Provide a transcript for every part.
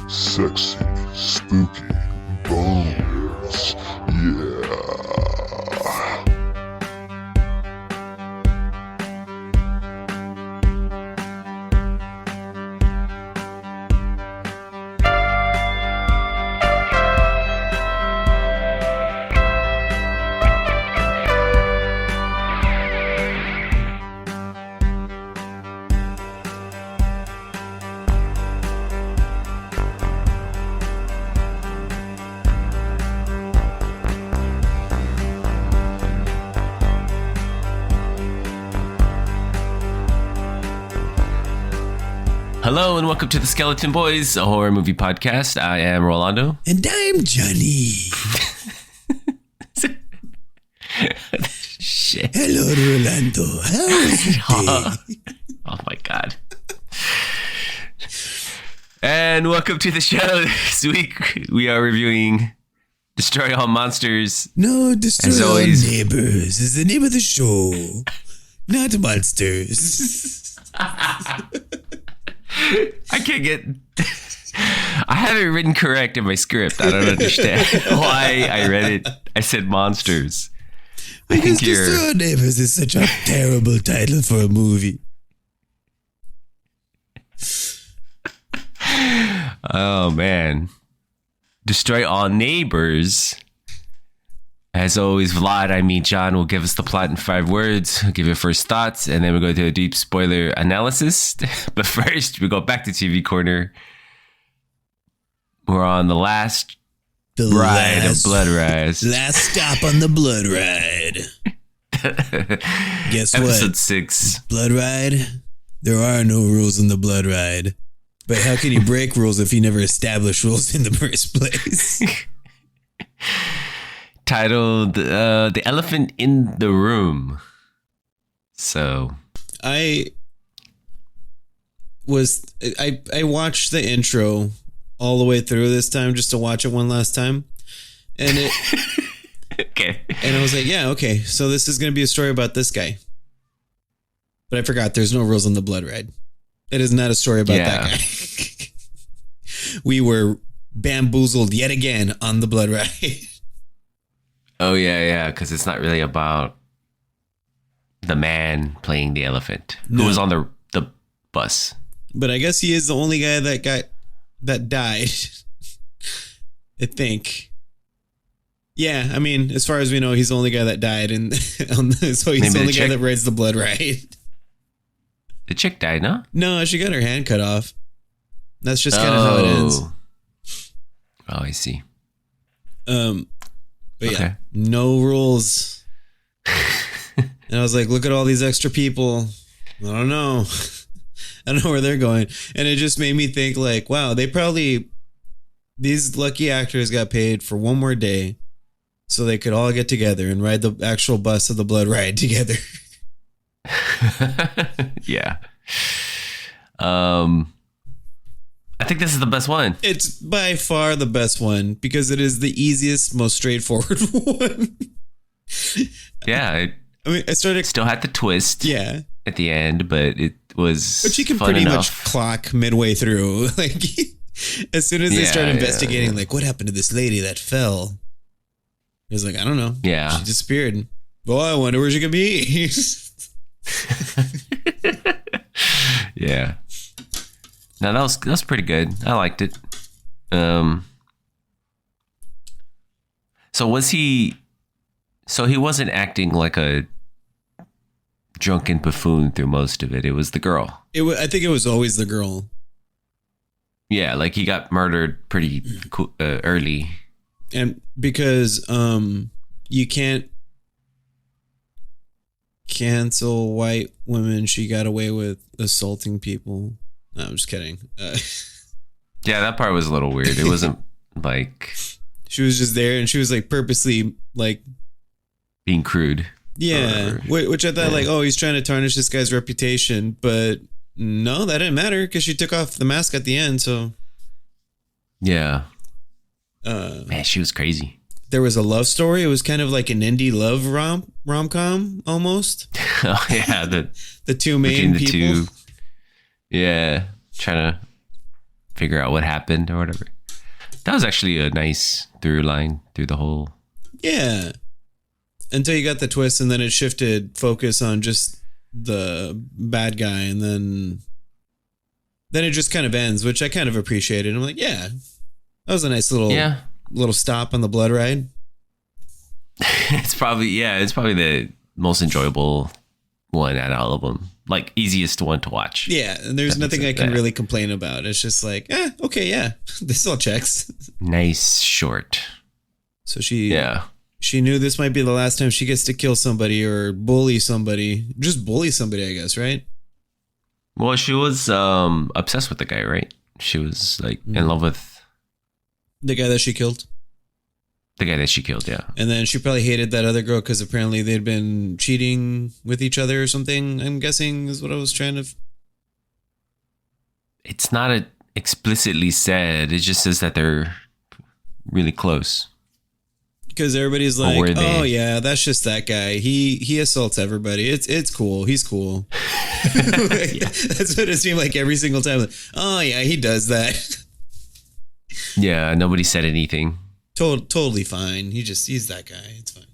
sexy, spooky bones. Yeah. Hello and welcome to the Skeleton Boys, a horror movie podcast. I am Rolando. And I'm Johnny. Shit. Hello, Rolando. How is your day? Oh my god. And welcome to the show. This week we are reviewing Destroy All Monsters. No, Destroy All Neighbors is the name of the show. Not monsters. I can't get... I have it written correct in my script. I don't understand why I read it. I said monsters. I think you're... Destroy All Neighbors is such a terrible title for a movie. Oh, man. Destroy All Neighbors. As always, John will give us the plot in 5 words. We'll give you first thoughts, and then we'll go to a deep spoiler analysis. But first, we go back to TV Corner. We're on the last ride of BloodRide. Last stop on the BloodRide. Guess what? Episode 6. BloodRide? There are no rules in the BloodRide. But how can you break rules if you never established rules in the first place? Titled The Elephant in the Room. So I watched the intro all the way through this time just to watch it one last time. And it okay. And I was like, yeah, okay. So this is gonna be a story about this guy. But I forgot there's no rules on the BloodRide. It is not a story about that guy. We were bamboozled yet again on the BloodRide. Oh, yeah, because it's not really about the man playing the elephant who was on the bus. But I guess he is the only guy that died. I think. Yeah, I mean, as far as we know, he's the only guy that died, and so he's the only guy that rides the BloodRide. The chick died, no? No, she got her hand cut off. That's just kind of how it ends. Oh, I see. But yeah, no rules. And I was like, look at all these extra people. I don't know. I don't know where they're going. And it just made me think like, wow, these lucky actors got paid for one more day so they could all get together and ride the actual bus of the BloodRide together. Yeah. I think this is the best one. It's by far the best one because it is the easiest, most straightforward one. Yeah. I mean, still had the twist. Yeah. At the end, but it was But you can pretty much clock midway through. Like, as soon as they start investigating, like, what happened to this lady that fell? He was like, I don't know. Yeah. She disappeared. Well, I wonder where she could be. Yeah. No, that was pretty good. I liked it. So he wasn't acting like a drunken buffoon through most of it. It was the girl. I think it was always the girl. Yeah, like he got murdered pretty early. And because you can't cancel white women, she got away with assaulting people. No, I'm just kidding. Yeah, that part was a little weird. It wasn't like... She was just there and she was like purposely like... being crude. Yeah, which I thought like, oh, he's trying to tarnish this guy's reputation. But no, that didn't matter because she took off the mask at the end, so... Yeah. Man, she was crazy. There was a love story. It was kind of like an indie love rom-com almost. Oh, yeah. The two main people. Yeah, trying to figure out what happened or whatever. That was actually a nice through line through the whole. Yeah. Until you got the twist, and then it shifted focus on just the bad guy, and then it just kind of ends, which I kind of appreciated. I'm like, yeah, that was a nice little stop on the BloodRide. It's probably the most enjoyable one out of all of them. Like, easiest one to watch. Yeah, and there's nothing I can really complain about. It's just like, okay, yeah, this all checks. Nice short. So she knew this might be the last time she gets to kill somebody or bully somebody. Just bully somebody, I guess, right? Well, she was obsessed with the guy, right? She was like in love with the guy that she killed. The guy that she killed, yeah. And then she probably hated that other girl because apparently they'd been cheating with each other or something, I'm guessing is what I was trying to... It's not explicitly said. It just says that they're really close. Because everybody's like, oh yeah, that's just that guy. He assaults everybody. It's cool. He's cool. That's what it seemed like every single time. Like, oh yeah, he does that. Yeah, nobody said anything. Totally fine. He's that guy. It's fine.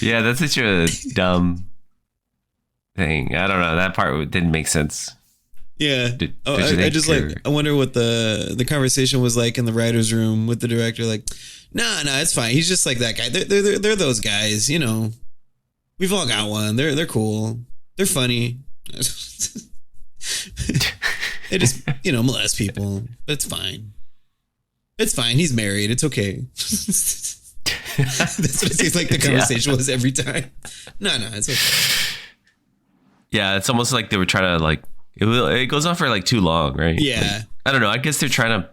Yeah, that's such a dumb thing. I don't know. That part didn't make sense. Yeah. I wonder what the conversation was like in the writer's room with the director. Like, no, it's fine. He's just like that guy. They're those guys, you know. We've all got one. They're cool. They're funny. They just, molest people. But it's fine. It's fine. He's married. It's okay. That's what it seems like the conversation was every time. No, it's okay. Yeah, it's almost like they were trying to like, it goes on for like too long, right? Yeah. Like, I don't know. I guess they're trying to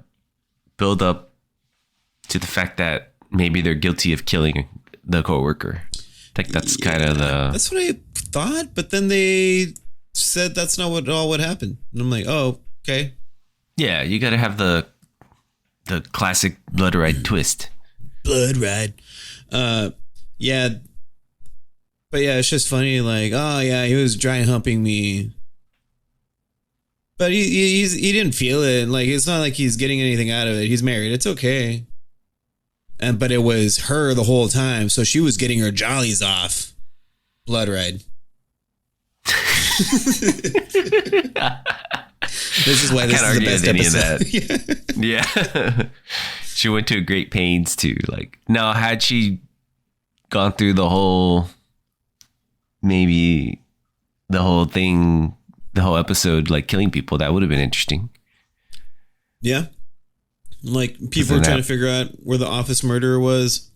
build up to the fact that maybe they're guilty of killing the coworker. I think that's kind of the... That's what I thought, but then they said that's not what happened. And I'm like, oh, okay. Yeah, you got to have the classic BloodRide twist. BloodRide. Yeah. But yeah, it's just funny, like, oh yeah, he was dry humping me. But he didn't feel it. Like, it's not like he's getting anything out of it. He's married. It's okay. But it was her the whole time, so she was getting her jollies off. BloodRide. This is why this is the best episode. Yeah. She went to great pains to, like, now had she gone through the whole, maybe the whole thing, the whole episode, like killing people, that would have been interesting. Yeah. Like, people were trying to figure out where the office murderer was.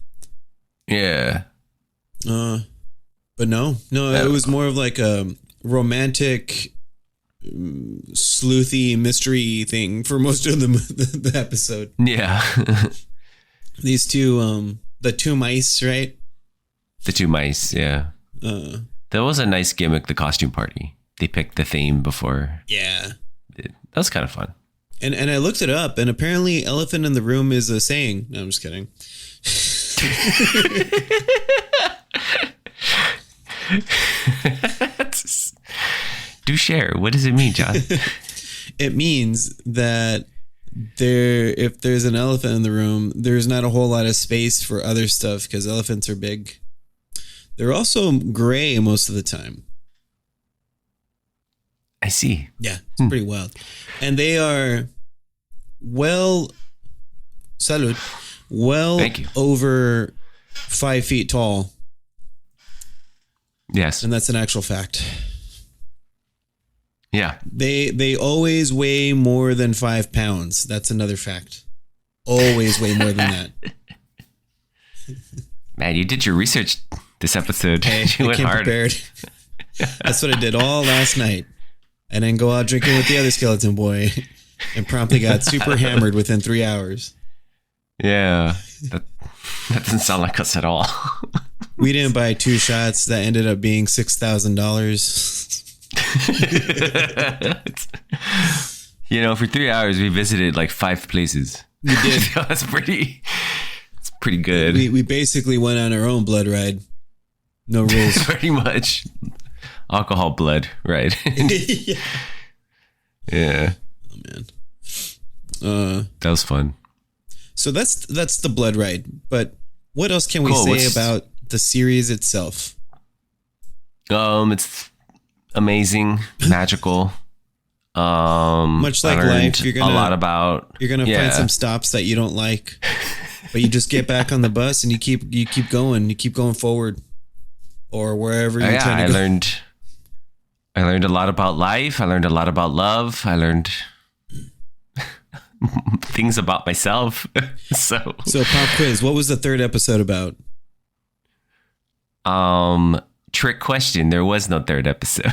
Yeah. But no, it was more of like a romantic, sleuthy mystery thing for most of the episode. Yeah. These two, the two mice, right? The two mice, yeah. That was a nice gimmick, the costume party. They picked the theme before. Yeah. That was kind of fun. And I looked it up, and apparently elephant in the room is a saying. No, I'm just kidding. Do share. What does it mean, John? It means that if there's an elephant in the room, there's not a whole lot of space for other stuff because elephants are big. They're also gray most of the time. I see. Yeah, it's pretty wild. And they are over 5 feet tall. Yes. And that's an actual fact. Yeah. They always weigh more than 5 pounds. That's another fact. Always weigh more than that. Man, you did your research this episode. Hey, you went came hard. Prepared. That's what I did all last night. And then go out drinking with the other skeleton boy and promptly got super hammered within 3 hours. Yeah. That doesn't sound like us at all. We didn't buy 2 shots. That ended up being $6,000. You know, for 3 hours, we visited like 5 places. We did. It's pretty good. We basically went on our own BloodRide. No rules. Pretty much. alcohol blood, right? Yeah. Yeah. Oh man. That was fun. So that's the BloodRide. But what else can we Cool, say about the series itself? It's amazing, magical. Much like life, you're gonna a lot about. You're gonna find some stops that you don't like, but you just get back on the bus and you keep going. You keep going forward, or wherever you're trying to go. I learned a lot about life. I learned a lot about love. I learned things about myself. So pop quiz. What was the third episode about? Trick question. There was no third episode.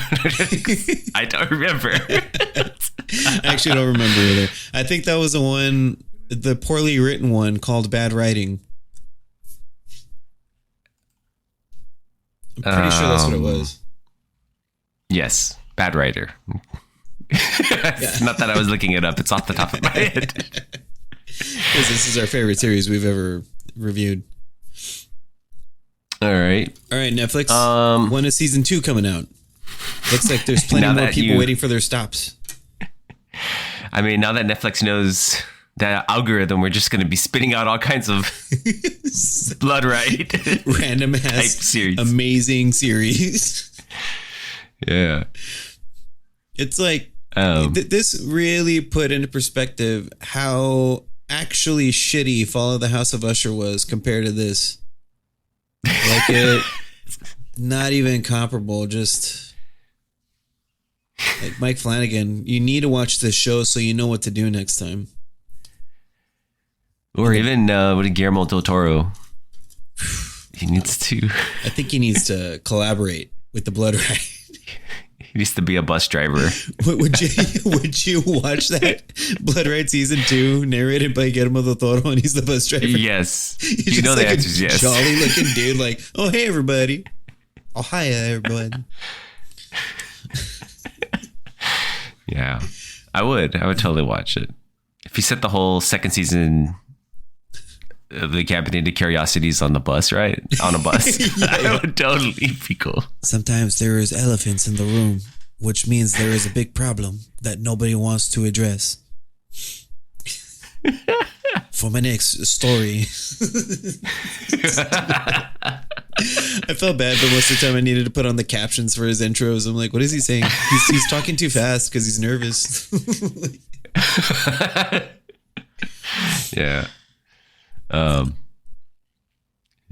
I don't remember. I actually don't remember either. I think that was the poorly written one called Bad Writing. I'm pretty sure that's what it was. Yes, Bad Writer. Not that I was looking it up. It's off the top of my head. Because this is our favorite series we've ever reviewed. All right, Netflix. When is season 2 coming out? Looks like there's plenty more people waiting for their stops. I mean, now that Netflix knows that algorithm, we're just going to be spitting out all kinds of BloodRide, random ass series, amazing series. Yeah, it's like this really put into perspective how actually shitty Fall of the House of Usher was compared to this. Like it, not even comparable. Just like Mike Flanagan, you need to watch this show so you know what to do next time. Or even with Guillermo del Toro, he needs to. I think he needs to collaborate with the BloodRide. He needs to be a bus driver. Would you watch that BloodRide season 2 narrated by Guillermo del Toro and he's the bus driver? Yes. He's you know like the answer is yes. Jolly looking dude, like, oh hey everybody. Oh hiya everybody. Yeah. I would totally watch it. If he set the whole second season of the Cabinet Curiosities on the bus, right? On a bus. That would totally be cool. Sometimes there is elephants in the room, which means there is a big problem that nobody wants to address. For my next story. I felt bad, but most of the time I needed to put on the captions for his intros. I'm like, what is he saying? He's talking too fast because he's nervous. Yeah.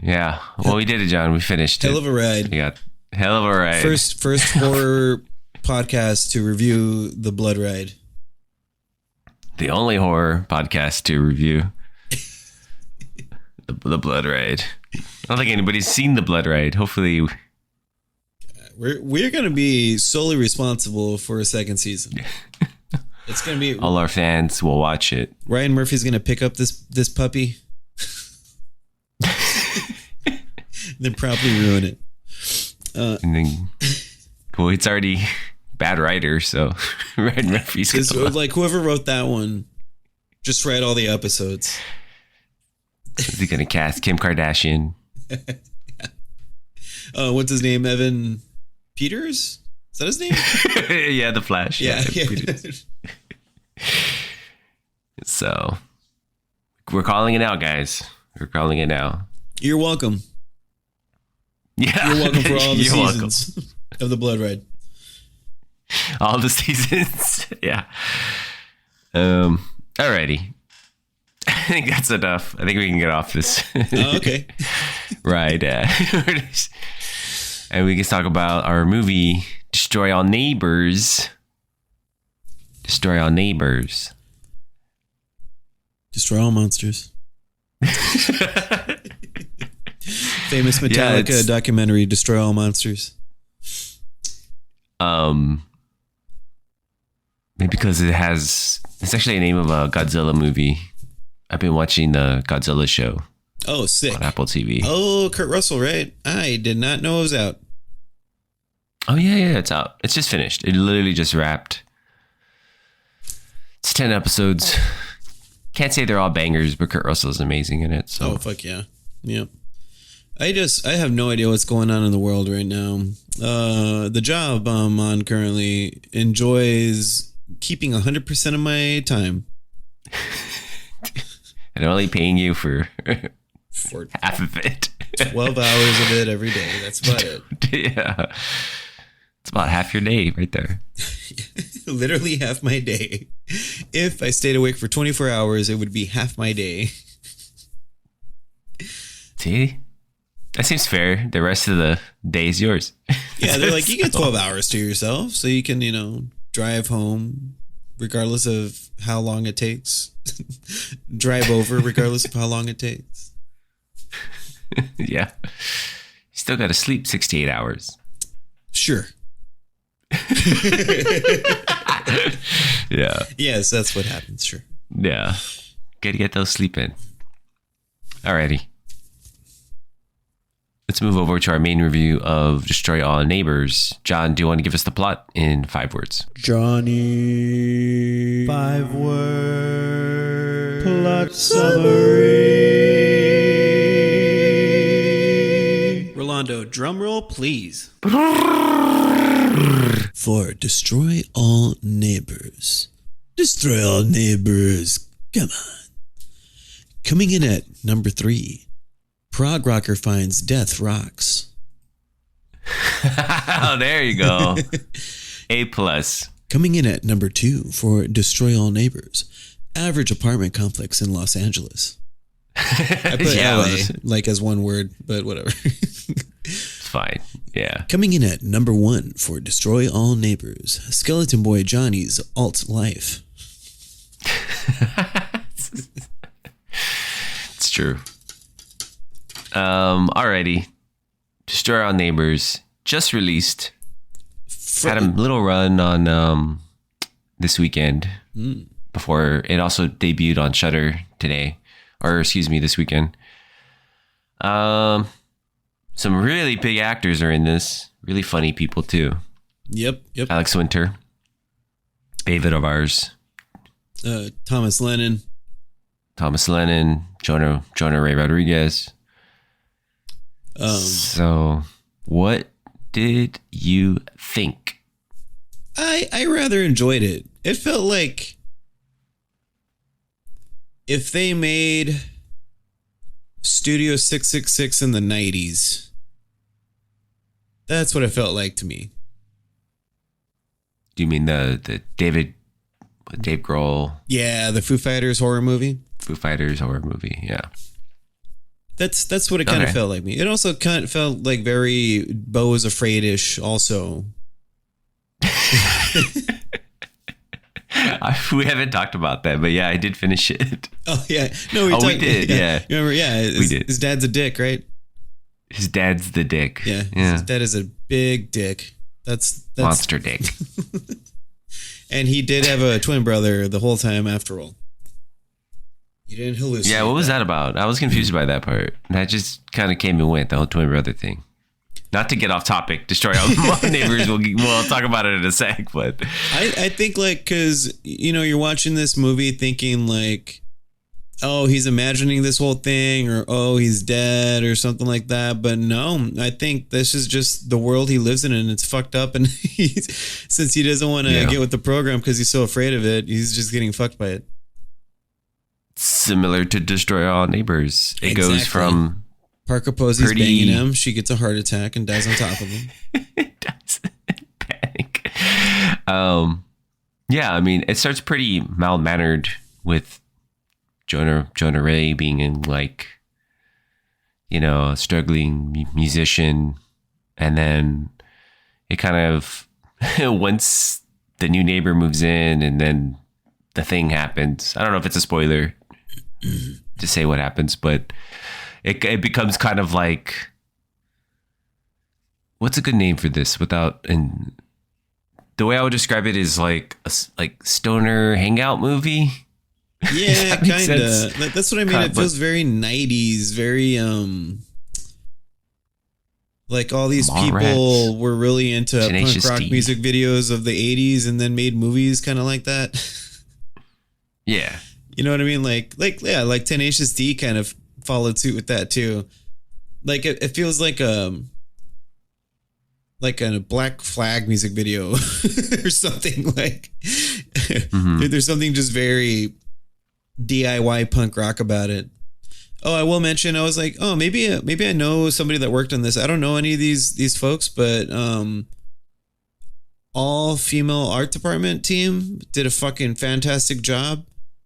Yeah. Well, we did it, John. We finished it. Hell of a ride. Yeah. Hell of a ride. First horror podcast to review the BloodRide. The only horror podcast to review the BloodRide. I don't think anybody's seen the BloodRide. Hopefully, we're going to be solely responsible for a second season. It's going to be all our fans will watch it. Ryan Murphy's going to pick up this puppy, then probably ruin it. And then, well, it's already bad writer, so Ryan Murphy's like whoever wrote that one, just write all the episodes. Is he going to cast Kim Kardashian? What's his name? Evan Peters? Is that his name? Yeah, The Flash. Yeah. So we're calling it out, guys. We're calling it now. You're welcome. Yeah, you're welcome for all the seasons of the BloodRide. All the seasons. Yeah. Alrighty. I think that's enough. I think we can get off this. Okay. Right. And we can talk about our movie, Destroy All Neighbors. Destroy All Neighbors. Destroy All Monsters. Famous Metallica documentary, Destroy All Monsters. Maybe because it's actually a name of a Godzilla movie. I've been watching the Godzilla show. Oh, sick. On Apple TV. Oh, Kurt Russell, right? I did not know it was out. Oh, yeah, it's out. It's just finished. It literally just wrapped. It's 10 episodes. Can't say they're all bangers, but Kurt Russell's amazing in it. So. Oh, fuck yeah. Yep. I have no idea what's going on in the world right now. The job I'm on currently enjoys keeping 100% of my time. And only paying you for For half of it. 12 hours of it every day. That's about it. Yeah. It's about half your day right there. Literally half my day. If I stayed awake for 24 hours, it would be half my day. See? That seems fair. The rest of the day is yours. Yeah, they're like, you get 12 hours to yourself, so you can, drive home regardless of how long it takes. Drive over regardless of how long it takes. Yeah. You still got to sleep 68 hours. Sure. Yeah. Yes, that's what happens. Sure. Yeah. Got to get those sleep in. Alrighty. Let's move over to our main review of Destroy All Neighbors. John, do you want to give us the plot in 5 words? Johnny. 5 word plot summary. Rolando, drum roll, please. For Destroy All Neighbors. Destroy All Neighbors. Come on. Coming in at number 3. Prog-rocker finds death rocks. Oh, there you go. A+. Coming in at number 2 for Destroy All Neighbors. Average apartment complex in Los Angeles. I put LA like as one word, but whatever. It's fine. Yeah. Coming in at number 1 for Destroy All Neighbors. Skeleton Boy Johnny's alt life. It's true. Alrighty. Destroy All Neighbors just released. Had a little run on this weekend before it also debuted on Shudder today, or excuse me, this weekend. Some really big actors are in this. Really funny people too. Yep. Alex Winter, favorite of ours. Thomas Lennon, Jonah Ray Rodrigues. So, what did you think? I rather enjoyed it. It felt like if they made Studio 666 in the 90s, that's what it felt like to me. Do you mean the Dave Grohl? Yeah, the Foo Fighters horror movie. Yeah. That's what it kind of felt like me. It also kind of felt like very Beau is Afraid-ish also. We haven't talked about that, but yeah, I did finish it. Oh, yeah. No, we did, yeah. Remember, yeah. We did. His dad's a dick, right? His dad's the dick. Yeah. His dad is a big dick. That's monster dick. And he did have a twin brother the whole time after all. You didn't hallucinate. Yeah, what was that about? I was confused by that part. That just kind of came and went, the whole twin brother thing. Not to get off topic, Destroy All Neighbors. We'll talk about it in a sec, but I think like because you're watching this movie thinking like, oh, he's imagining this whole thing, or oh, he's dead, or something like that. But no, I think this is just the world he lives in, and it's fucked up. And since he doesn't want to get with the program because he's so afraid of it, he's just getting fucked by it. Similar to Destroy All Neighbors. It goes from Parker Posey's banging him. She gets a heart attack and dies on top of him. Dies in panic. Yeah, I mean, it starts pretty mild-mannered with Jonah Ray being in like, a struggling musician. And then it kind of, once the new neighbor moves in and then the thing happens. I don't know if it's a spoiler to say what happens, but it becomes kind of like, what's a good name for this and the way I would describe it is like a stoner hangout movie. Yeah, kind of. That's what I mean. It feels very 90s, very like all these people were really into punk rock music videos of the 80s and then made movies kind of like that. Yeah. You know what I mean? Like Tenacious D kind of followed suit with that too. like it feels like a Black Flag music video or something. Like there's something just very DIY punk rock about it. Oh, I will mention, I was like, oh, maybe I know somebody that worked on this. I don't know any of these folks, but all female art department team did a fucking fantastic job.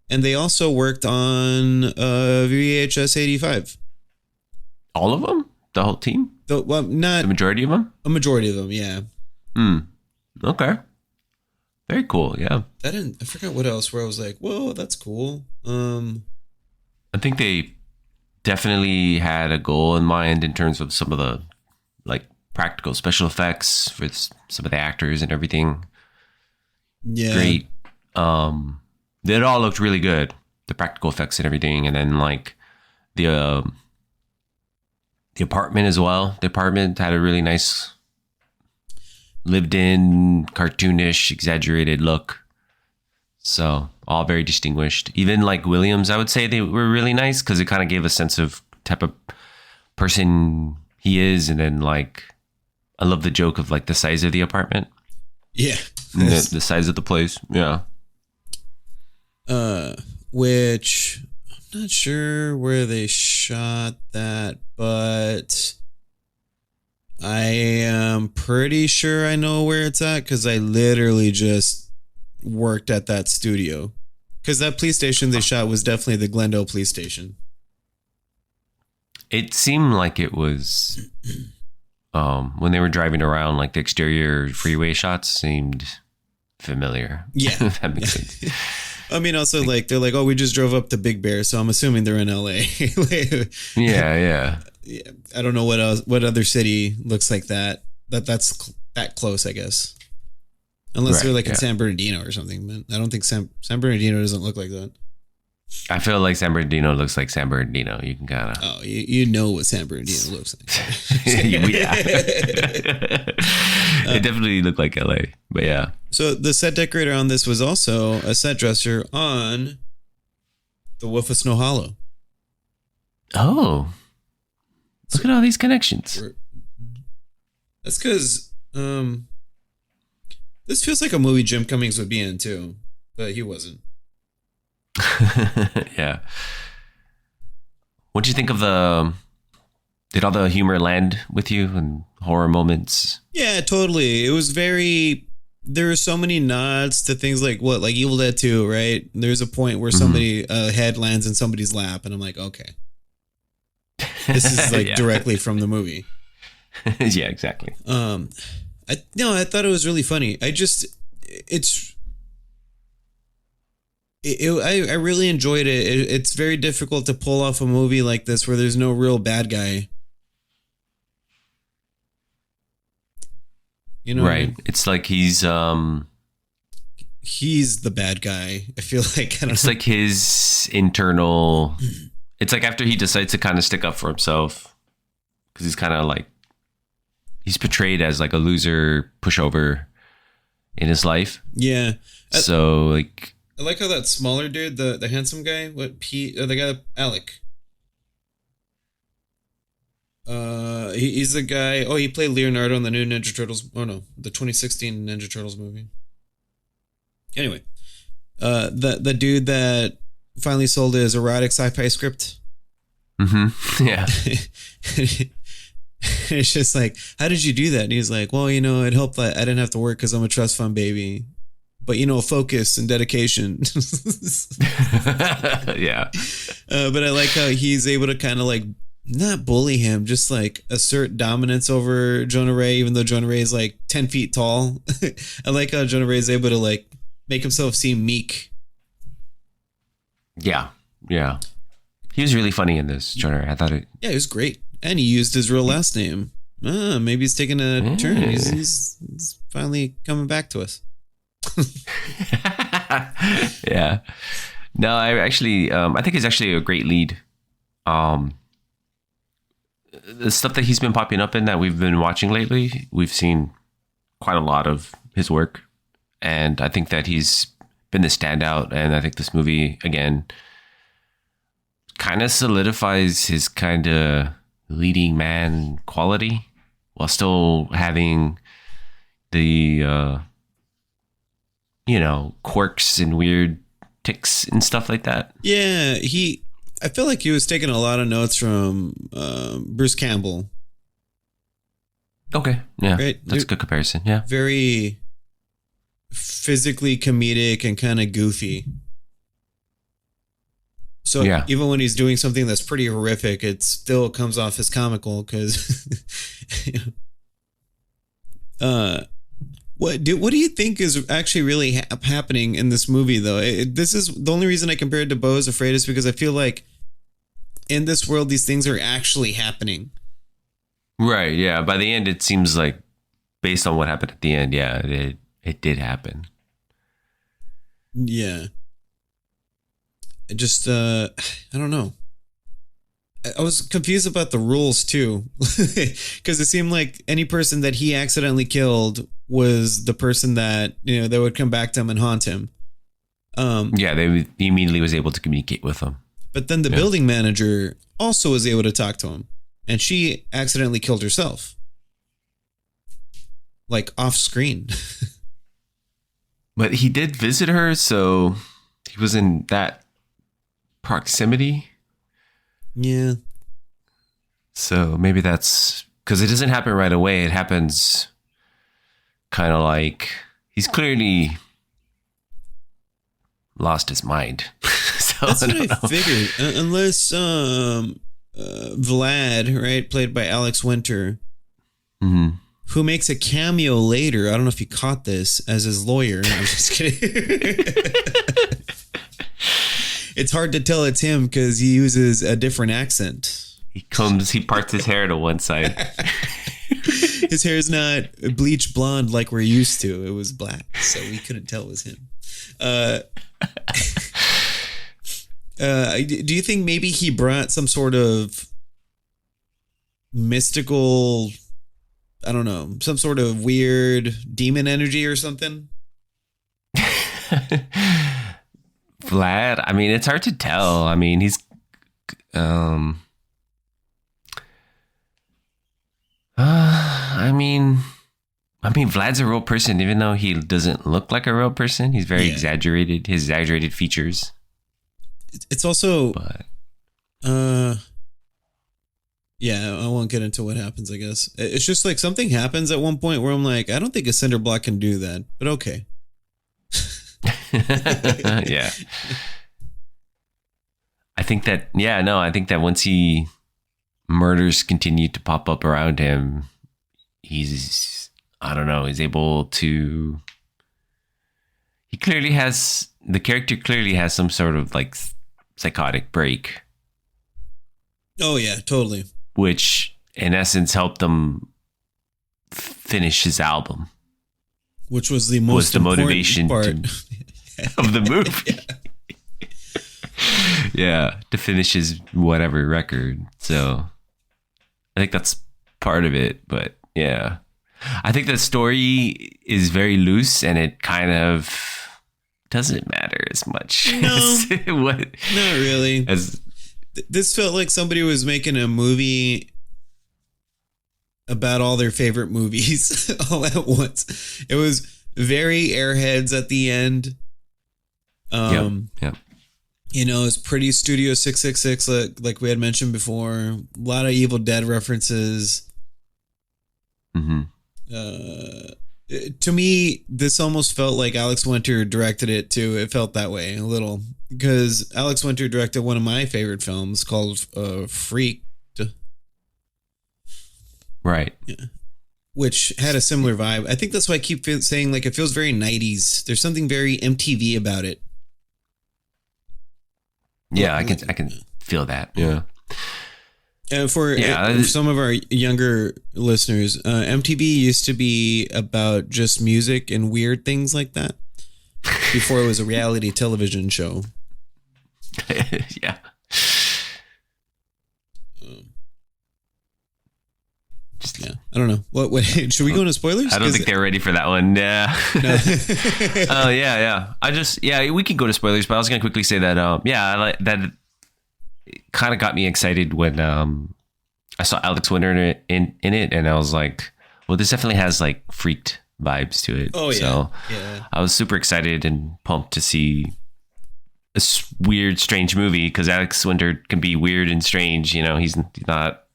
And they also worked on VHS 85. All of them? The whole team? Not the majority of them? A majority of them, yeah. Okay. Very cool, yeah. I forgot what else where I was like, whoa, that's cool. I think they definitely had a goal in mind in terms of some of the like practical special effects for some of the actors and everything. Yeah. Great. It all looked really good. The practical effects and everything. And then like the apartment as well. The apartment had a really nice lived in, cartoonish, exaggerated look. So all very distinguished. Even like Williams, I would say they were really nice because it kind of gave a sense of type of person he is. And then like, I love the joke of like the size of the apartment. Yeah. The size of the place. Yeah. Which I'm not sure where they shot that, but I am pretty sure I know where it's at because I literally just worked at that studio. Because that police station they shot was definitely the Glendale police station. It seemed like it was when they were driving around, like the exterior freeway shots seemed familiar. Yeah. If that makes sense. I mean, also like they're like, oh, we just drove up to Big Bear, so I'm assuming they're in LA. Yeah. I don't know what other city looks like that's that close, I guess. Unless they're like in San Bernardino or something, but I don't think San Bernardino doesn't look like that. I feel like San Bernardino looks like San Bernardino. You can kind of... Oh, you know what San Bernardino looks like. Yeah. It definitely looked like LA, but yeah. So the set decorator on this was also a set dresser on The Wolf of Snow Hollow. Oh. Look at all these connections. That's because this feels like a movie Jim Cummings would be in too, but he wasn't. Yeah. What do you think of did all the humor land with you and horror moments? Yeah, totally. It was there are so many nods to things like Evil Dead 2, right? There's a point where somebody head lands in somebody's lap and I'm like, okay. This is like directly from the movie. Yeah, exactly. I thought it was really funny. I really enjoyed it. It's very difficult to pull off a movie like this where there's no real bad guy. You know, right? It's like he's the bad guy. I feel like it's like his internal. It's like after he decides to kind of stick up for himself, because he's kind of like he's portrayed as like a loser, pushover in his life. Yeah. So like. I like how that smaller dude, the handsome guy, the guy, Alec. He's the guy. Oh, he played Leonardo in the new Ninja Turtles. Oh no, the 2016 Ninja Turtles movie. Anyway, the dude that finally sold his erotic sci-fi script. Mm-hmm. Yeah. It's just like, how did you do that? And he's like, well, it helped that I didn't have to work because I'm a trust fund baby. But, focus and dedication. Yeah. But I like how he's able to kind of like, not bully him, just like assert dominance over Jonah Ray, even though Jonah Ray is like 10 feet tall. I like how Jonah Ray is able to like make himself seem meek. Yeah. Yeah. He was really funny in this, Jonah Ray. I thought it. Yeah, he was great. And he used his real last name. Maybe he's taking a turn. He's finally coming back to us. Yeah. No, I think he's actually a great lead. The stuff that he's been popping up in that we've been watching lately, we've seen quite a lot of his work, and I think that he's been the standout. And I think this movie again kind of solidifies his kind of leading man quality while still having the quirks and weird tics and stuff like that. Yeah, I feel like he was taking a lot of notes from Bruce Campbell. Okay, yeah, right? That's a good comparison. Yeah, very physically comedic and kind of goofy. So even when he's doing something that's pretty horrific, it still comes off as comical because. What do you think is actually really happening in this movie, though? This is the only reason I compared it to Beau is Afraid is because I feel like in this world, these things are actually happening. Right. Yeah. By the end, it seems like based on what happened at the end, yeah, it did happen. Yeah. I don't know. I was confused about the rules too, because it seemed like any person that he accidentally killed was the person that, that would come back to him and haunt him. He immediately was able to communicate with them. But then the building manager also was able to talk to him, and she accidentally killed herself, like off screen. But he did visit her, so he was in that proximity. Yeah. So maybe that's because it doesn't happen right away. It happens kind of like he's clearly lost his mind. So that's what I figured. Unless Vlad, right, played by Alex Winter, who makes a cameo later. I don't know if you caught this as his lawyer. I'm just kidding. It's hard to tell it's him because he uses a different accent. He parts his hair to one side. His hair is not bleach blonde like we're used to. It was black, so we couldn't tell it was him. Do you think maybe he brought some sort of mystical, I don't know, some sort of weird demon energy or something? Vlad, I mean, it's hard to tell. I mean, he's I mean, Vlad's a real person, even though he doesn't look like a real person. He's very exaggerated. His exaggerated features. It's also, I won't get into what happens. I guess it's just like something happens at one point where I'm like, I don't think a cinder block can do that, but okay. Yeah. I think that once murders continue to pop up around him, he's able to, the character clearly has some sort of like psychotic break. Oh yeah, totally. Which in essence helped him finish his album. Which was the motivation part of the movie. Yeah, to finish his whatever record. So I think that's part of it, but yeah. I think the story is very loose and it kind of doesn't matter as much. No, not really. This felt like somebody was making a movie about all their favorite movies all at once. It was very Airheads at the end. Yep. It's pretty Studio 666, like we had mentioned before. A lot of Evil Dead references. Mm-hmm. To me, this almost felt like Alex Winter directed it too. It felt that way a little because Alex Winter directed one of my favorite films called Freaked. Right. Yeah. Which had a similar vibe. I think that's why I keep saying like it feels very 90s. There's something very MTV about it. Yeah, I can feel that. Yeah. For some of our younger listeners, MTV used to be about just music and weird things like that before it was a reality television show. Yeah. I don't know. What should we go into spoilers? I don't think they're ready for that one. Yeah. No. Oh yeah. We can go to spoilers, but I was gonna quickly say that. I like that. It kind of got me excited when I saw Alex Winter in it, and I was like, well, this definitely has like Freaked vibes to it. Oh, yeah. So Yeah. I was super excited and pumped to see a weird, strange movie, because Alex Winter can be weird and strange. You know, he's not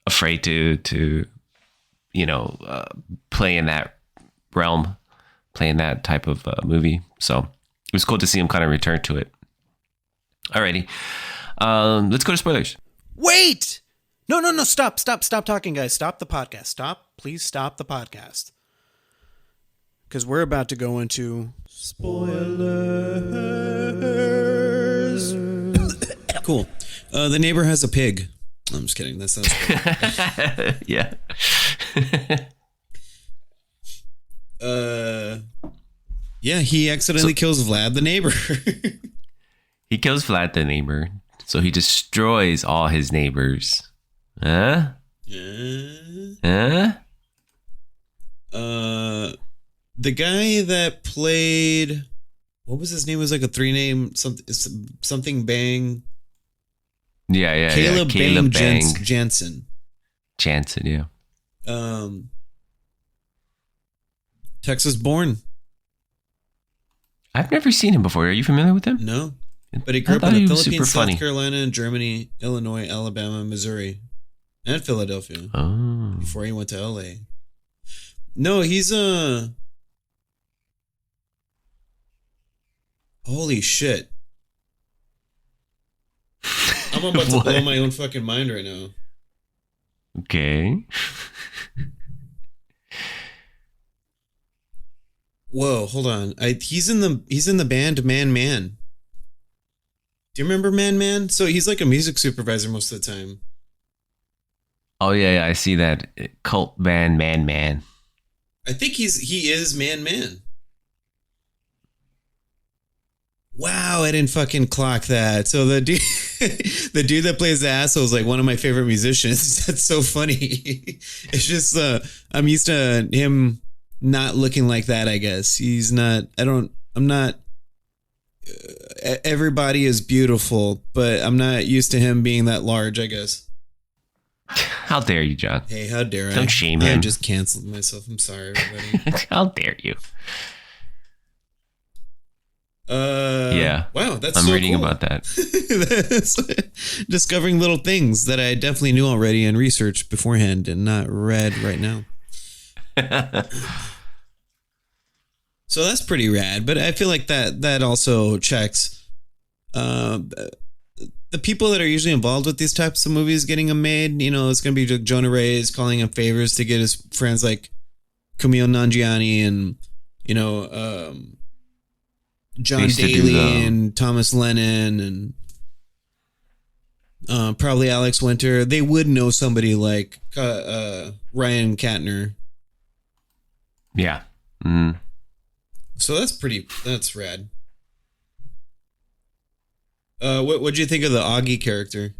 afraid to play in that realm, play in that type of movie. So it was cool to see him kind of return to it. Alrighty. Let's go to spoilers. Wait! No. Stop talking, guys. Stop the podcast. Please stop the podcast. Because we're about to go into spoilers. Cool. The neighbor has a pig. I'm just kidding. That sounds cool. Yeah. Yeah, he accidentally kills Vlad the neighbor. He kills Vlad the neighbor, so he destroys all his neighbors. Huh? Huh? The guy that played, what was his name? It was like a 3-name something Bang. Yeah. Caleb Bang Bang Jansen. Jansen, yeah. Texas born. I've never seen him before. Are you familiar with him? No. But he grew I up thought in he the was super Philippines, funny. South Carolina, and Germany, Illinois, Alabama, Missouri, and Philadelphia Oh. before he went to LA. No, he's holy shit. I'm about to blow my own fucking mind right now. Okay. Whoa, hold on. He's in the band Man Man. Do you remember Man Man? So he's like a music supervisor most of the time. Oh yeah, I see that cult band Man. I think he is Man Man. Wow, I didn't fucking clock that. So the dude, the dude that plays the asshole is like one of my favorite musicians. That's so funny. It's just I'm used to him not looking like that. I guess he's not. I'm not. Everybody is beautiful, but I'm not used to him being that large, I guess. How dare you, John? Hey, how dare I? Don't shame I him. just canceled myself. I'm sorry, everybody. How dare you? Yeah. Wow, that's I'm so reading cool. about that. That's discovering little things that I definitely knew already and researched beforehand and not read right now. So that's pretty rad, but I feel like that also checks the people that are usually involved with these types of movies getting them made. You know, it's going to be Jonah Ray calling him favors to get his friends like Kumail Nanjiani and, you know, John Daly and Thomas Lennon and probably Alex Winter. They would know somebody like Ryan Katner. Yeah. Mm. So that's rad. What'd you think of the Augie character?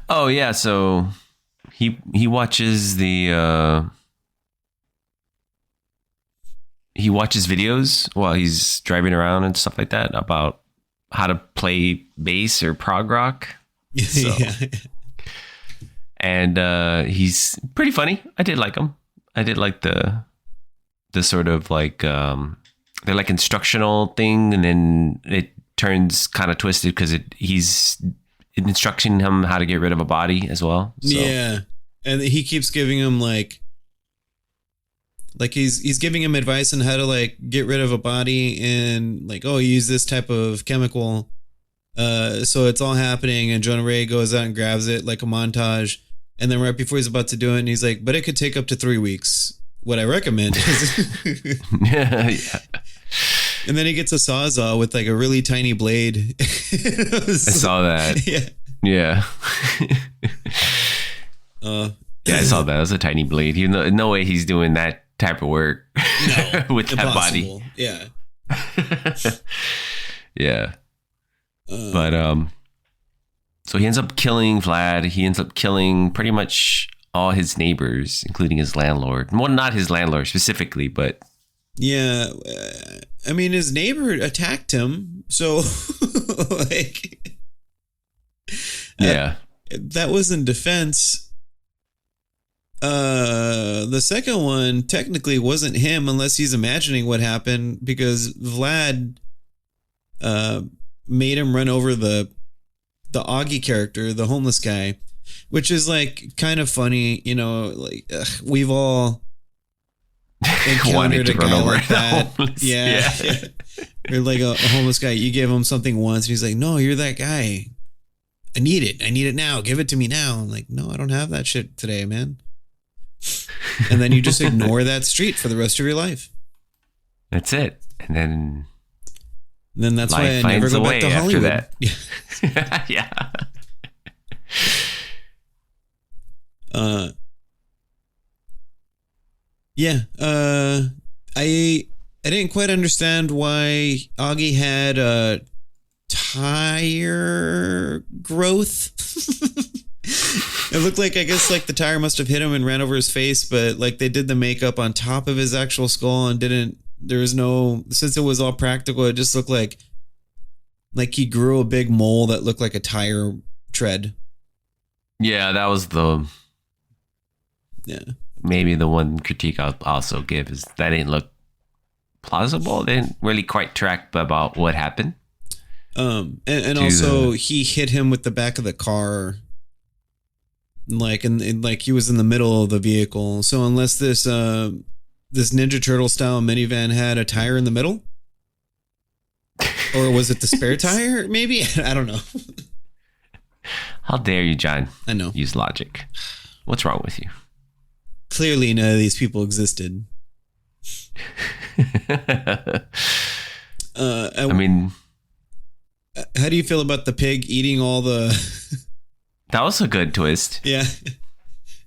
Oh yeah, so he watches the he watches videos while he's driving around and stuff like that about how to play bass or prog rock. So, Yeah. And he's pretty funny. I did like him. I did like the sort of like they're like instructional thing, and then it turns kind of twisted because he's instructing him how to get rid of a body as well. So. Yeah, and he keeps giving him like he's giving him advice on how to like get rid of a body and like, oh, use this type of chemical. So it's all happening, and Jonah Ray goes out and grabs it like a montage, and then right before he's about to do it, and he's like, but it could take up to 3 weeks. What I recommend is Yeah. and then he gets a sawzall with like a really tiny blade. I saw that. Yeah. Yeah. Yeah. Yeah, I saw that. It was a tiny blade. No way he's doing that type of work with that body. Impossible. Yeah. Yeah. But so he ends up killing Vlad. He ends up killing pretty much all his neighbors, including his landlord. Well, not his landlord specifically, but Yeah. I mean, his neighbor attacked him. So like, yeah. that was in defense. The second one technically wasn't him unless he's imagining what happened, because Vlad made him run over the Augie character, the homeless guy, which is like kind of funny, you know, like we've all encountered a guy like that. Yeah. Or like a homeless guy, you give him something once and he's like, no, you're that guy. I need it now. Give it to me now. I'm like, no, I don't have that shit today, man. And then you just ignore that street for the rest of your life. That's it. And then that's why I never go back to Hollywood. That. Yeah. I didn't quite understand why Augie had tire growth. It looked like, I guess, like the tire must have hit him and ran over his face, but like they did the makeup on top of his actual skull and there was no, since it was all practical, it just looked like he grew a big mole that looked like a tire tread. Yeah, that was maybe the one critique I'll also give is that didn't look plausible. They didn't really quite track about what happened. And also he hit him with the back of the car, like like he was in the middle of the vehicle. So unless this Ninja Turtle style minivan had a tire in the middle, or was it the spare tire? Maybe, I don't know. How dare you, John? I know. Use logic. What's wrong with you? Clearly, none of these people existed. I mean, how do you feel about the pig eating all the? That was a good twist. Yeah.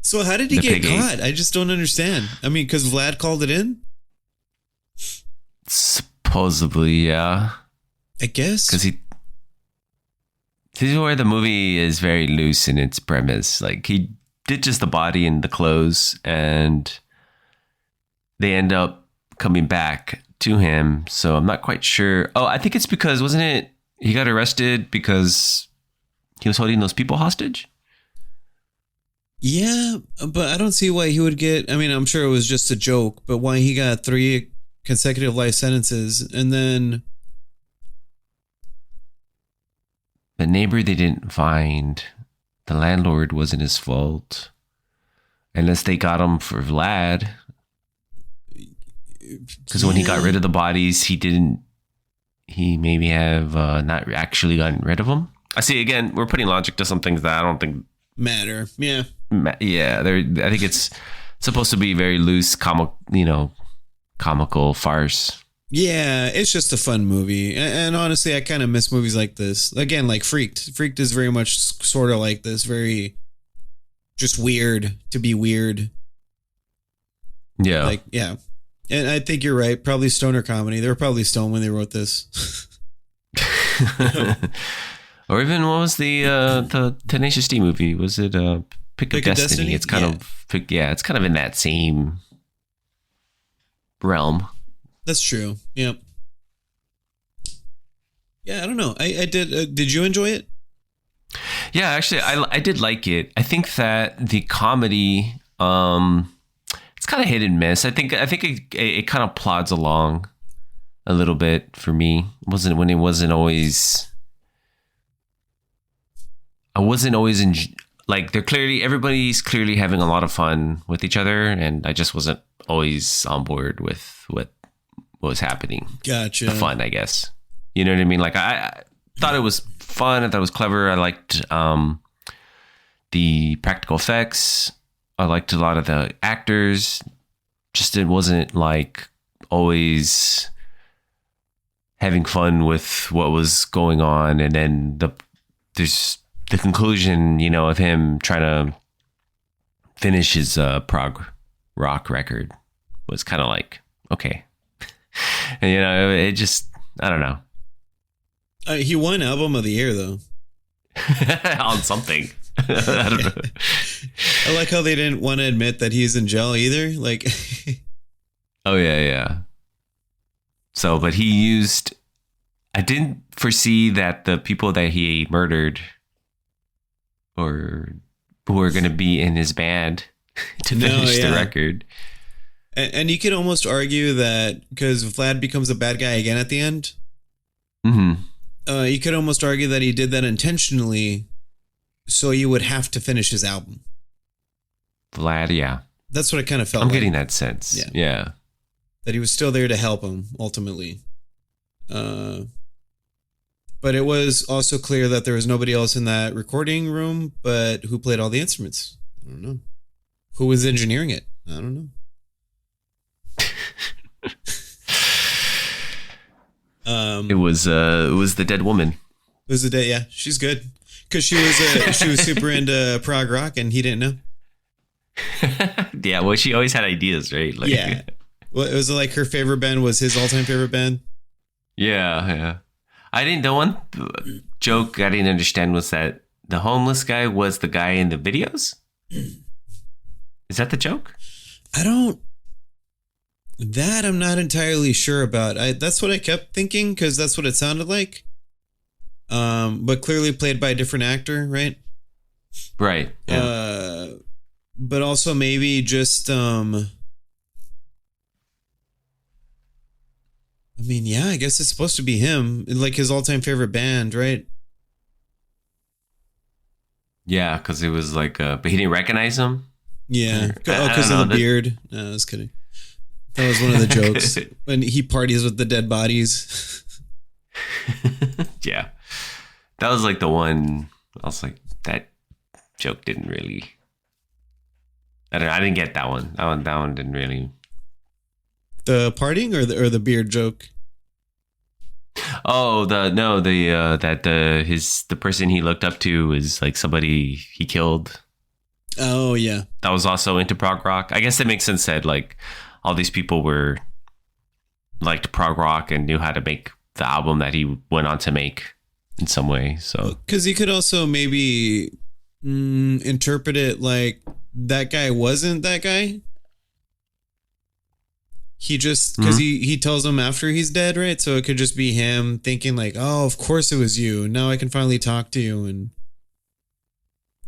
So how did he get caught? I just don't understand. I mean, because Vlad called it in? Supposedly, yeah. I guess. Because this is where the movie is very loose in its premise. Like, he ditches the body and the clothes, and they end up coming back to him. So I'm not quite sure. Oh, I think it's because, wasn't it, he got arrested because he was holding those people hostage? Yeah, but I don't see why he would get, I mean, I'm sure it was just a joke, but why he got 3 consecutive life sentences, and then the neighbor they didn't find, the landlord, wasn't his fault. Unless they got him for Vlad. Because when he got rid of the bodies, he maybe have not actually gotten rid of them. I see, again, we're putting logic to some things that I don't think matter. Yeah. Yeah, I think it's supposed to be very loose, comical farce. Yeah, it's just a fun movie. And honestly, I kind of miss movies like this. Again, like Freaked. Freaked is very much sort of like this, very just weird to be weird. Yeah. Like, yeah. And I think you're right. Probably stoner comedy. They were probably stoned when they wrote this. Or even, what was the Tenacious D movie? Was it Pick of Destiny? It's kind of it's kind of in that same realm. That's true. Yep. Yeah, I don't know. I did. Did you enjoy it? Yeah, actually, I did like it. I think that the comedy, it's kind of hit and miss. I think it kind of plods along a little bit for me. I wasn't always in, like, everybody's clearly having a lot of fun with each other, and I just wasn't always on board with what was happening. Gotcha. The fun, I guess. You know what I mean? Like, I thought it was fun. I thought it was clever. I liked the practical effects. I liked a lot of the actors. Just, it wasn't like always having fun with what was going on, and then there's the conclusion, of him trying to finish his prog-rock record was kind of like, okay. And, it just, I don't know. He won Album of the Year, though. On something. I don't know. I like how they didn't want to admit that he's in jail either. Like, oh, yeah. So, but I didn't foresee that the people that he murdered or who are going to be in his band to finish the record. And you could almost argue that because Vlad becomes a bad guy again at the end, you could almost argue that he did that intentionally so you would have to finish his album. Vlad, yeah. That's what I kind of felt I'm like. getting that sense. Yeah. That he was still there to help him, ultimately. But it was also clear that there was nobody else in that recording room, but who played all the instruments? I don't know. Who was engineering it? I don't know. It was the dead woman. It was the day, yeah. She's good. Because she was super into prog rock and he didn't know. Yeah, well, she always had ideas, right? Like, yeah. Well, it was like her favorite band was his all-time favorite band. Yeah. The one joke I didn't understand was that the homeless guy was the guy in the videos. Is that the joke? I'm not entirely sure about. That's what I kept thinking because that's what it sounded like. But clearly played by a different actor, right? Right. Yeah. But also maybe just I mean, yeah, I guess it's supposed to be him, like his all-time favorite band, right? Yeah, because it was like, but he didn't recognize him. Yeah, because of the beard. No, I was kidding. That was one of the jokes when he parties with the dead bodies. Yeah, that was like the one. I was like, that joke didn't really. I didn't get that one. That one didn't really. The partying or the beard joke? Oh, the person he looked up to was like somebody he killed. Oh yeah, that was also into prog rock. I guess that makes sense that like all these people were liked prog rock and knew how to make the album that he went on to make in some way. So because you could also maybe interpret it like that guy wasn't that guy. He just because he tells him after he's dead, right? So it could just be him thinking like, oh, of course it was you. Now I can finally talk to you and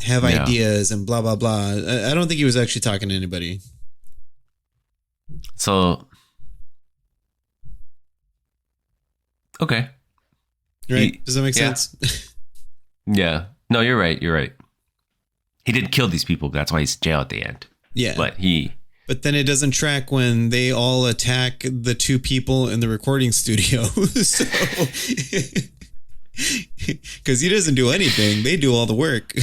have ideas and blah blah blah. I don't think he was actually talking to anybody. So okay, right? Does that make sense? Yeah. No, you're right. He did kill these people. That's why he's in jail at the end. Yeah, But then it doesn't track when they all attack the two people in the recording studio. So, because he doesn't do anything, they do all the work.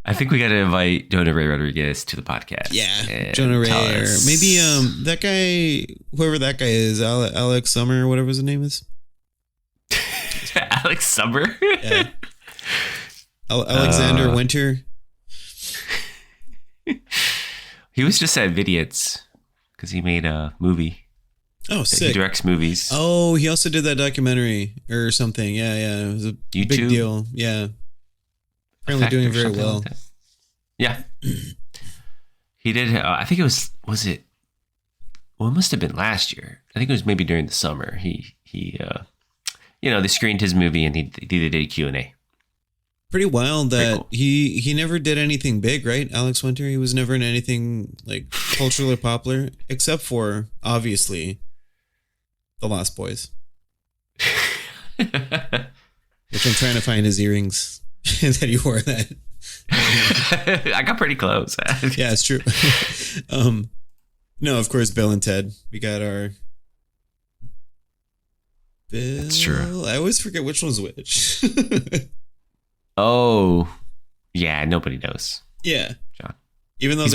I think we got to invite Jonah Ray Rodrigues to the podcast. Yeah, Jonah Ray, or maybe that guy, whoever that guy is, Alex Summer, or whatever his name is. Alex Summer. Yeah. Alexander Winter. He was just at Vidiots because he made a movie. Oh, sick. He directs movies. Oh, he also did that documentary or something. Yeah. It was a YouTube? big deal. Yeah. Apparently doing very well. Like yeah. He did. I think it was it? Well, it must have been last year. I think it was maybe during the summer. He they screened his movie and he did a Q&A. Pretty wild that cool. he never did anything big, right? Alex Winter, he was never in anything like culturally popular, except for obviously The Lost Boys, which I'm trying to find his earrings that he wore that. I got pretty close. Yeah, it's true. No, of course, Bill and Ted. We got our Bill. That's true. I always forget which one's which. Oh, yeah. Nobody knows. Yeah. John. Even though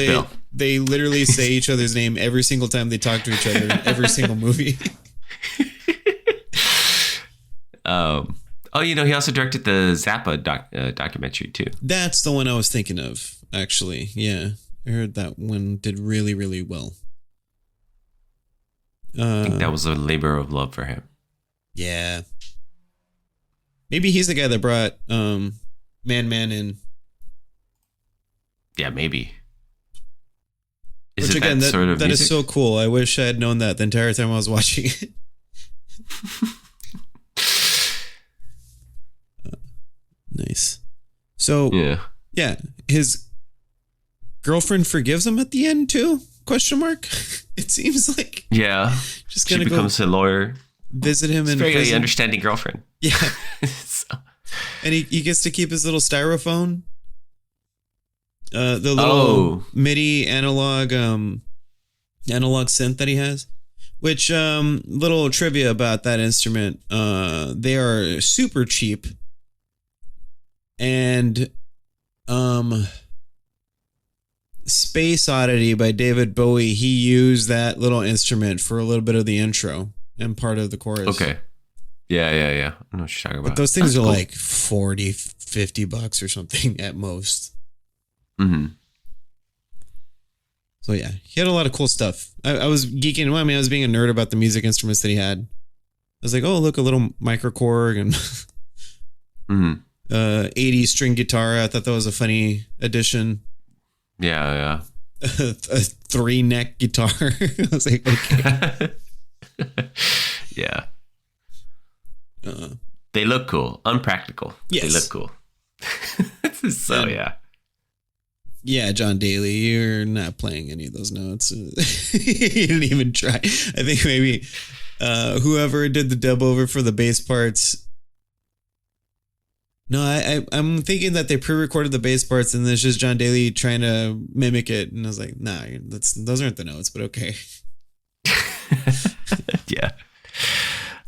they literally say each other's name every single time they talk to each other in every single movie. He also directed the Zappa documentary too. That's the one I was thinking of, actually. Yeah. I heard that one did really, really well. I think that was a labor of love for him. Yeah. Maybe he's the guy that brought Man in. Yeah, maybe. Which again, that is so cool. I wish I had known that the entire time I was watching it. Nice. So Yeah, his girlfriend forgives him at the end too? Question mark. It seems like Just gonna she becomes a lawyer. visit him It's in a very prison. understanding girlfriend. Yeah, So- and he gets to keep his little styrophone. The little MIDI analog synth that he has. Which little trivia about that instrument? They are super cheap, and Space Oddity by David Bowie. He used that little instrument for a little bit of the intro and part of the chorus. Okay. Yeah. I know what you're talking about. But those things That's are cool. like $40-$50 or something at most. Mm-hmm. So yeah, he had a lot of cool stuff. I was geeking. Well, I mean, I was being a nerd about the music instruments that he had. I was like, oh, look, a little microKORG and 80 string guitar. I thought that was a funny addition. Yeah. A 3-neck guitar. I was like, okay. Yeah. They look cool. Unpractical. Yes. They look cool. So, yeah. Yeah, John Daly, you're not playing any of those notes. You didn't even try. I think maybe whoever did the dub over for the bass parts. No, I'm thinking that they pre-recorded the bass parts and it's just John Daly trying to mimic it. And I was like, nah, those aren't the notes, but okay. Yeah.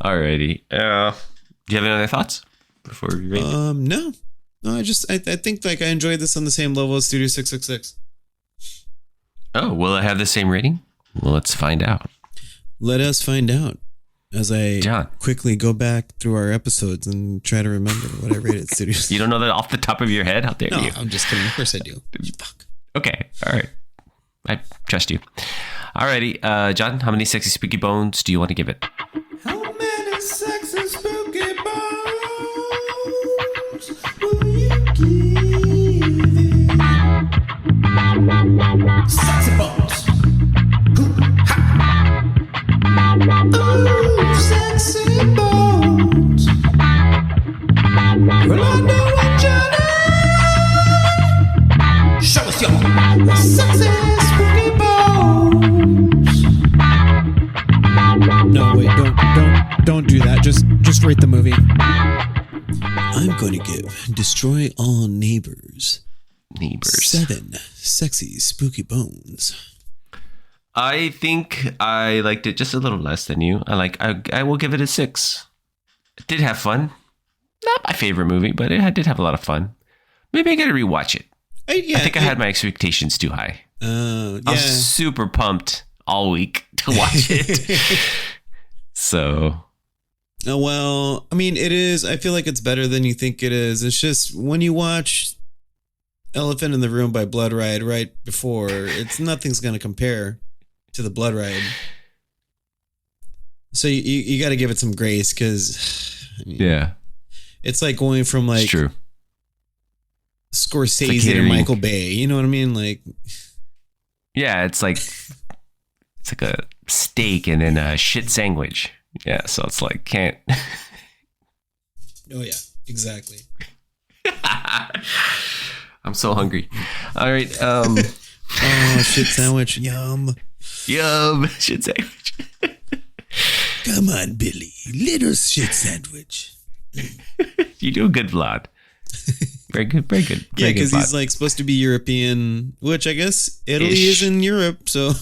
Alrighty. Do you have any other thoughts before we rate? No. No, I think like I enjoyed this on the same level as Studio 666. Oh, will it have the same rating? Well, let's find out. Let us find out as I John. quickly go back through our episodes and try to remember what I rated Studio 666. You don't know that off the top of your head? How dare No, you? I'm just kidding. Of course I do. Fuck. Okay. All right. I trust you. Alrighty. John, how many sexy spooky bones do you want to give it? How many sexy spooky bones will you give it? Sexy bones. Ha. Ooh, sexy bones. Well, I know it, Johnny. Show us your sexy spooky bones. No, wait, don't do that. Just rate the movie. I'm going to give Destroy All Neighbors Neighbors. 7 sexy spooky bones. I think I liked it just a little less than you. I will give it a 6. It did have fun. Not my favorite movie, but it did have a lot of fun. Maybe I gotta rewatch it. I think I had my expectations too high. Yeah. I was super pumped all week to watch it. So. Well, I mean, it is. I feel like it's better than you think it is. It's just when you watch Elephant in the Room by BloodRide right before, nothing's going to compare to the BloodRide. So you got to give it some grace because, yeah, it's like going from like it's true. Scorsese to Michael Bay. You know what I mean? Like, yeah, it's like a steak and then a shit sandwich. Yeah, so it's like can't. Oh yeah, exactly. I'm so hungry. All right. Oh, shit sandwich. Yum. Yum. Shit sandwich. Come on, Billy. Little shit sandwich. You do a good Vlad. Very good. Very good. Yeah, because he's like supposed to be European, which I guess Italy is in Europe. So,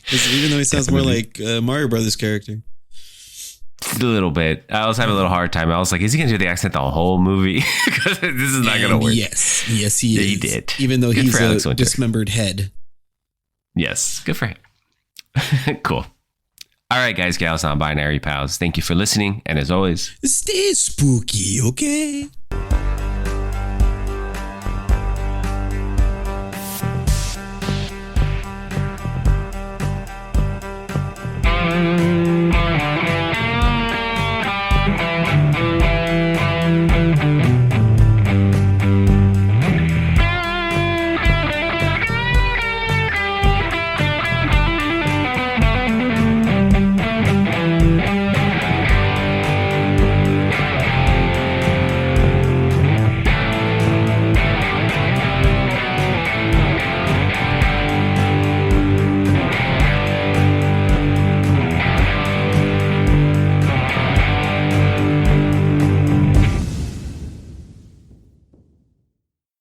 because even though he sounds more like Mario Brothers character. A little bit. I was having a little hard time. I was like, is he going to do the accent the whole movie? Because this is not going to work. Yes, he is. He did. Even though Good he's for Alex a Winter. dismembered head. Yes, good for him. Cool. All right, guys, gals, non-binary pals. Thank you for listening. And as always, Stay spooky, okay?